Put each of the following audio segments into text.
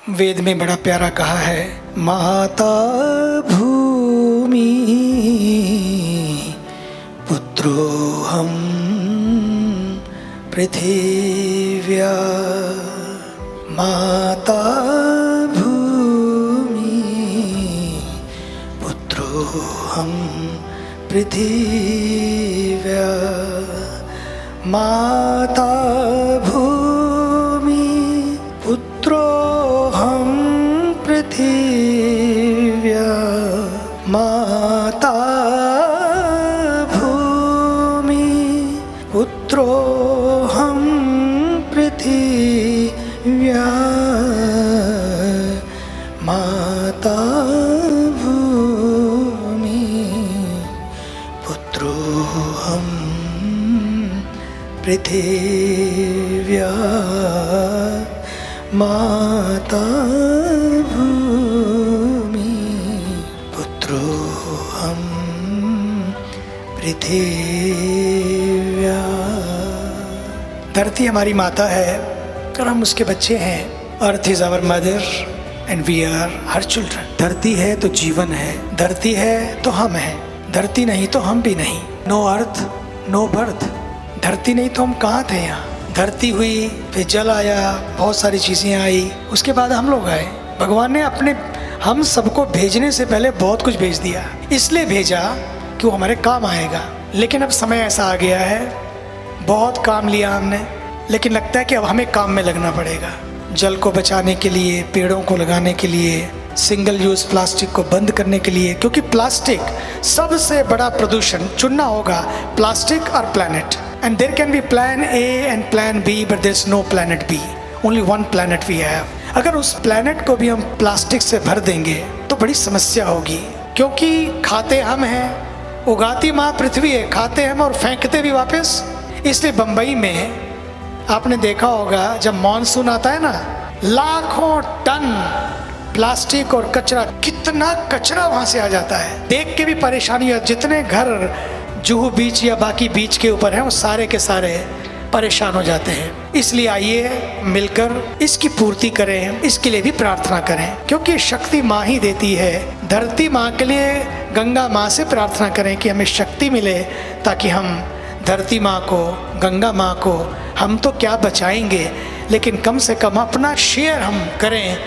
वेद में बड़ा प्यारा कहा है, माता भूमि पुत्रोऽहं पृथिव्या। माता भूमि पुत्रोऽहं पृथिव्या। माता भूमि पुत्रोऽहं पृथिव्या। माता भूमि पुत्रोऽहं पृथिव्या। माता भूमि पुत्रोऽहं पृथिव्या। माता भूमि पुत्रोऽहं पृथिव्या। धरती हमारी माता है और हम उसके बच्चे हैं। Earth is our mother and we are her children. धरती है तो जीवन है, धरती है तो हम हैं, धरती नहीं तो हम भी नहीं। नो अर्थ नो बर्थ। धरती नहीं तो हम कहाँ थे। यहाँ धरती हुई, फिर जल आया, बहुत सारी चीज़ें आई, उसके बाद हम लोग आए। भगवान ने अपने हम सबको भेजने से पहले बहुत कुछ भेज दिया, इसलिए भेजा कि वो हमारे काम आएगा। लेकिन अब समय ऐसा आ गया है, बहुत काम लिया हमने, लेकिन लगता है कि अब हमें काम में लगना पड़ेगा। जल को बचाने के लिए, पेड़ों को लगाने के लिए, सिंगल यूज़ प्लास्टिक को बंद करने के लिए, क्योंकि प्लास्टिक सबसे बड़ा प्रदूषण चुनना होगा, प्लास्टिक और planet. And there can be plan A and plan B, but there is no planet B, only one planet we have. अगर उस प्लैनेट को भी हम प्लास्टिक से भर देंगे तो बड़ी समस्या होगी, क्योंकि खाते हम हैं, उगाती माँ पृथ्वी है, खाते हम और फेंकते भी वापस। इसलिए बम्बई में आपने देखा होगा जब मॉनसून आता है ना, लाखों टन प्लास्टिक और कचरा, कितना कचरा वहाँ से आ जाता है। देख के भी परेशानी है। जितने घर जुहू बीच या बाकी बीच के ऊपर हैं वो सारे के सारे परेशान हो जाते हैं। इसलिए आइए मिलकर इसकी पूर्ति करें, इसके लिए भी प्रार्थना करें, क्योंकि शक्ति माँ ही देती है। धरती माँ के लिए गंगा माँ से प्रार्थना करें कि हमें शक्ति मिले, ताकि हम धरती माँ को, गंगा माँ को हम तो क्या बचाएंगे, लेकिन कम से कम अपना शेयर हम करें।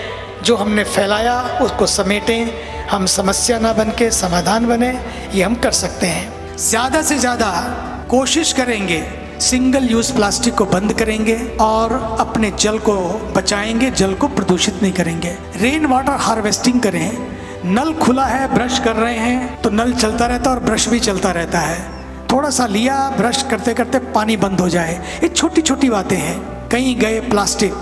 जो हमने फैलाया उसको समेटें, हम समस्या ना बन के समाधान बने, ये हम कर सकते हैं। ज़्यादा से ज़्यादा कोशिश करेंगे, सिंगल यूज़ प्लास्टिक को बंद करेंगे और अपने जल को बचाएंगे, जल को प्रदूषित नहीं करेंगे। रेन वाटर हार्वेस्टिंग करें। नल खुला है, ब्रश कर रहे हैं तो नल चलता रहता है और ब्रश भी चलता रहता है। थोड़ा सा लिया, ब्रश करते करते पानी बंद हो जाए। ये छोटी छोटी बातें हैं। कहीं गए प्लास्टिक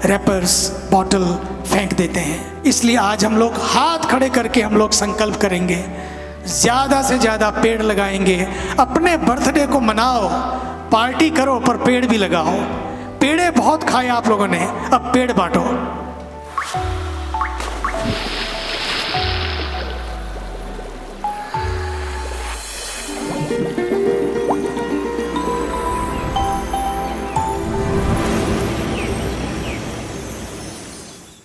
रैपर्स, बॉटल फेंक देते हैं। इसलिए आज हम लोग हाथ खड़े करके हम लोग संकल्प करेंगे, ज़्यादा से ज़्यादा पेड़ लगाएंगे। अपने बर्थडे को मनाओ, पार्टी करो, पर पेड़ भी लगाओ। पेड़े बहुत खाए आप लोगों ने, अब पेड़ बांटो।